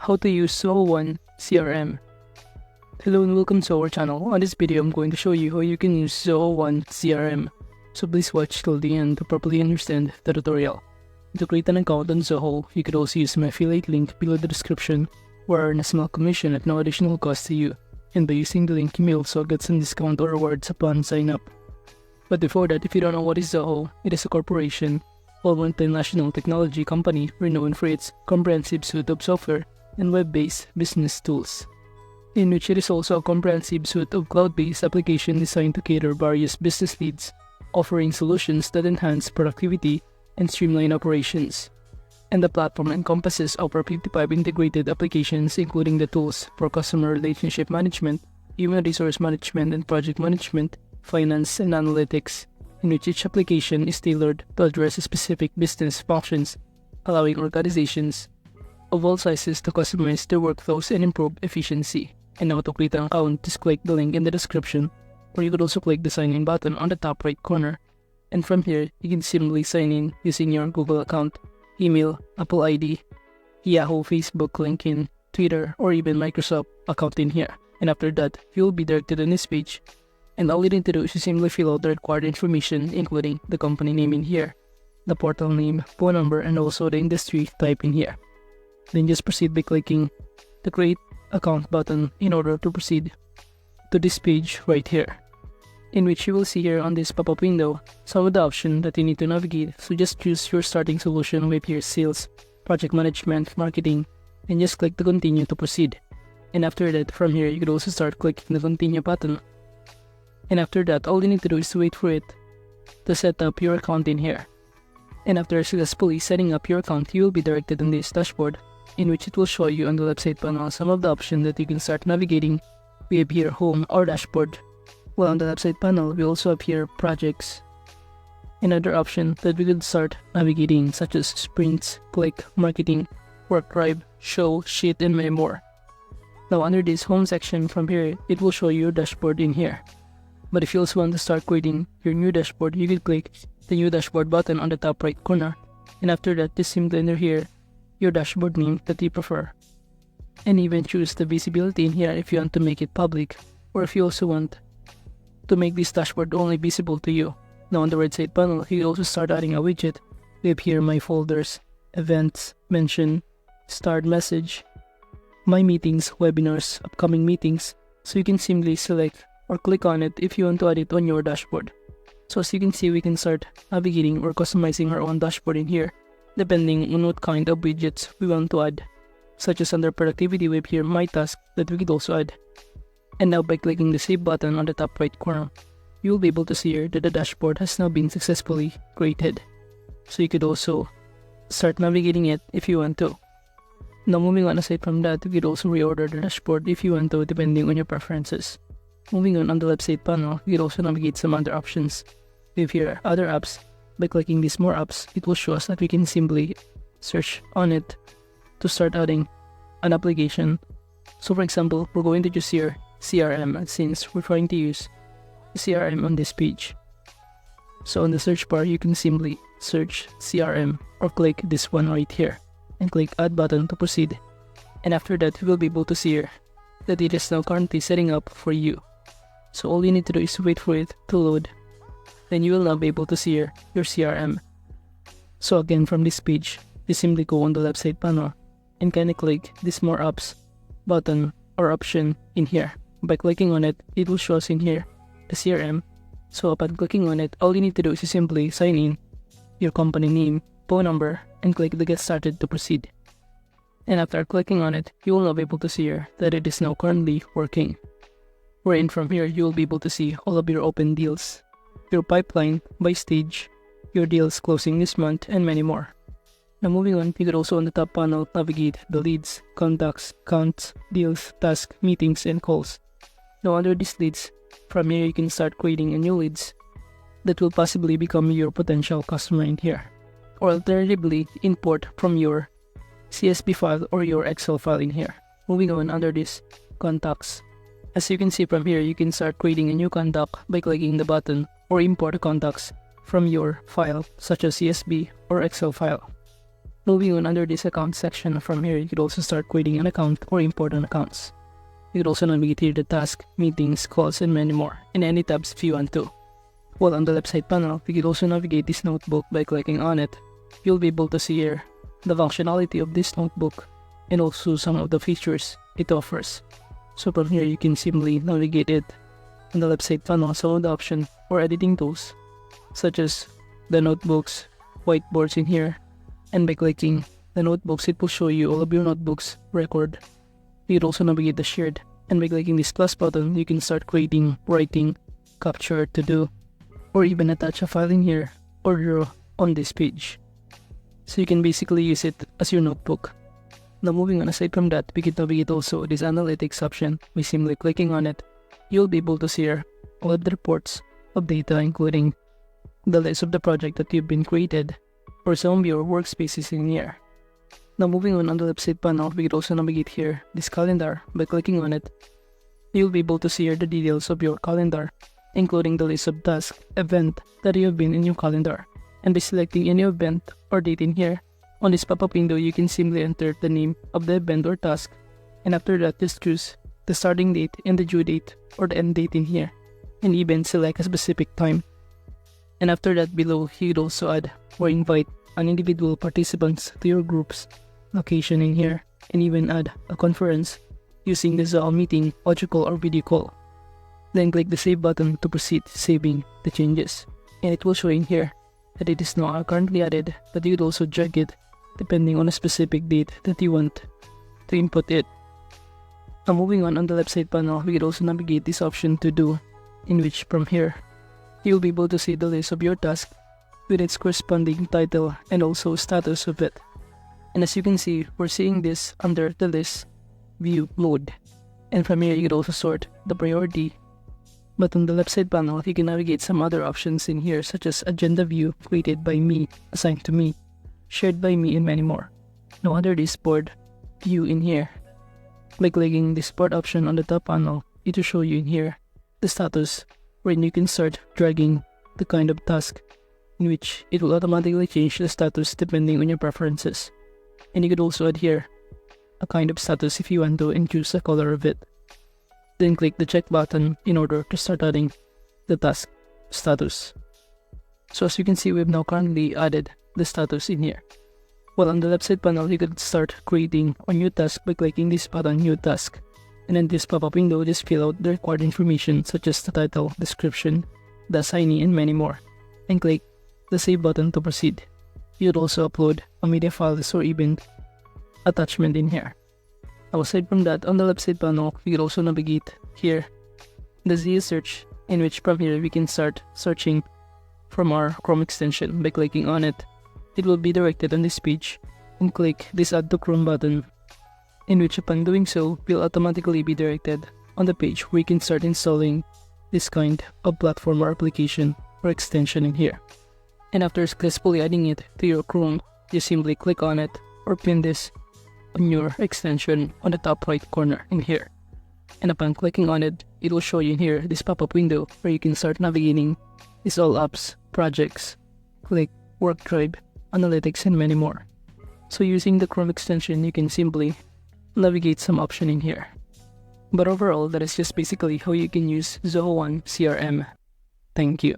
How to use Zoho One CRM. Hello and welcome to our channel. On this video, I'm going to show you how you can use Zoho One CRM. So please watch till the end to properly understand the tutorial. To create an account on Zoho, you could also use my affiliate link below the description, where I earn a small commission at no additional cost to you. And by using the link, you may also get some discount or rewards upon sign up. But before that, if you don't know what is Zoho, it is a corporation or multinational technology company renowned for its comprehensive suite of software and web-based business tools, in which it is also a comprehensive suite of cloud-based applications designed to cater various business needs, offering solutions that enhance productivity and streamline operations. And the platform encompasses over 55 integrated applications, including the tools for customer relationship management, human resource management and project management, finance and analytics, in which each application is tailored to address specific business functions, allowing organizations of all sizes to customize their workflows and improve efficiency. And now to create an account, just click the link in the description, or you could also click the sign in button on the top right corner. And from here, you can simply sign in using your Google account, email, Apple ID, Yahoo, Facebook, LinkedIn, Twitter, or even Microsoft account in here. And after that, you will be directed on this page. And all you need to do is simply fill out the required information, including the company name in here, the portal name, phone number, and also the industry type in here. Then just proceed by clicking the Create Account button in order to proceed to this page right here, in which you will see here on this pop-up window some of the options that you need to navigate. So just choose your starting solution with here, sales, project management, marketing, and just click the Continue to proceed. And after that, from here, you could also start clicking the Continue button. And after that, all you need to do is to wait for it to set up your account in here. And after successfully setting up your account, you will be directed on this dashboard, in which it will show you on the left side panel some of the options that you can start navigating. We have here Home or Dashboard. Well, on the left side panel, we also have here Projects. Another option that we could start navigating, such as Sprints, Click, Marketing, Work Drive, Show, Sheet, and many more. Now under this Home section, from here, it will show you your dashboard in here. But if you also want to start creating your new dashboard, you can click the New Dashboard button on the top right corner. And after that, just simply enter here your dashboard name that you prefer. And even choose the visibility in here if you want to make it public, or if you also want to make this dashboard only visible to you. Now on the right side panel, you can also start adding a widget. We have here My Folders, Events, Mention, Start Message, My Meetings, Webinars, Upcoming Meetings. So you can simply select or click on it if you want to add it on your dashboard. So as you can see, we can start navigating or customizing our own dashboard in here, depending on what kind of widgets we want to add, such as under productivity, we have here My Task that we could also add. And now by clicking the Save button on the top right corner, you will be able to see here that the dashboard has now been successfully created. So you could also start navigating it if you want to. Now moving on, aside from that, you could also reorder the dashboard if you want to, depending on your preferences. Moving on the left side panel, you can also navigate some other options. We have here Other Apps. By clicking these More Apps, it will show us that we can simply search on it to start adding an application. So for example, we're going to choose here CRM, since we're trying to use CRM on this page. So on the search bar, you can simply search CRM or click this one right here and click Add button to proceed. And after that, you will be able to see here that it is now currently setting up for you. So all you need to do is wait for it to load. Then you will now be able to see here your CRM. So again, from this page, you simply go on the left side panel and kindly click this More Apps button or option in here. By clicking on it, it will show us in here the CRM. So upon clicking on it, all you need to do is simply sign in your company name, phone number, and click the Get Started to proceed. And after clicking on it, you will now be able to see here that it is now currently working. Wherein from here, you will be able to see all of your open deals, your pipeline by stage, your deals closing this month, and many more. Now moving on, you could also on the top panel navigate the leads, contacts, counts, deals, tasks, meetings, and calls. Now under these leads, from here you can start creating a new leads that will possibly become your potential customer in here. Or alternatively, import from your CSV file or your Excel file in here. Moving on under this contacts. As you can see from here, you can start creating a new contact by clicking the button or import contacts from your file, such as CSV or Excel file. Moving on under this account section, from here you could also start creating an account or import an accounts. You could also navigate here the task, meetings, calls, and many more in any tabs if you want to. While on the left side panel, you could also navigate this notebook by clicking on it. You'll be able to see here the functionality of this notebook and also some of the features it offers. So from here you can simply navigate it. On the left side panel, some of the options for editing tools such as the notebooks, whiteboards in here, and by clicking the notebooks it will show you all of your notebooks record. You can also navigate the shared, and by clicking this plus button you can start creating, writing, capture, to do, or even attach a file in here or draw on this page. So you can basically use it as your notebook. Now moving on, aside from that, we can navigate also this analytics option. By simply clicking on it, you'll be able to see here all of the reports of data, including the list of the project that you've been created or some of your workspaces in here. Now moving on the left side panel, we can also navigate here this calendar. By clicking on it, you'll be able to see here the details of your calendar, including the list of tasks, event that you have been in your calendar. And by selecting any event or date in here, on this pop-up window you can simply enter the name of the event or task, and after that just choose the starting date and the due date or the end date in here, and even select a specific time. And after that, below you could also add or invite an individual participants to your group's location in here, and even add a conference using the Zoho meeting, audio call, or video call. Then click the save button to proceed saving the changes, and it will show in here that it is not currently added, but you could also drag it depending on a specific date that you want to input it. Now moving on the left side panel, we could also navigate this option to do, in which from here you'll be able to see the list of your task with its corresponding title and also status of it. And as you can see, we're seeing this under the list view mode, and from here you could also sort the priority. But on the left side panel, you can navigate some other options in here, such as agenda view, created by me, assigned to me, shared by me, and many more. Now under this board view in here, by clicking this board option on the top panel, it will show you in here the status, wherein you can start dragging the kind of task, in which it will automatically change the status depending on your preferences. And you could also add here a kind of status if you want to, and choose the color of it. Then click the check button in order to start adding the task status. So as you can see, we've now currently added the status in here. Well, on the left side panel, you could start creating a new task by clicking this button, new task. And in this pop-up window, just fill out the required information such as the title, description, the assignee, and many more. And click the save button to proceed. You'd also upload a media files or even attachment in here. Now aside from that, on the left side panel, we could also navigate here the Zoho search, in which from here we can start searching from our Chrome extension. By clicking on it, it will be directed on this page, and click this add to Chrome button, in which upon doing so, will automatically be directed on the page where you can start installing this kind of platform or application or extension in here. And after successfully adding it to your Chrome, you simply click on it or pin this on your extension on the top right corner in here. And upon clicking on it, it will show you in here this pop-up window where you can start navigating these all apps, projects, click, work drive, analytics, and many more. So using the Chrome extension, you can simply navigate some option in here. But overall, that is just basically how you can use Zoho One CRM. Thank you.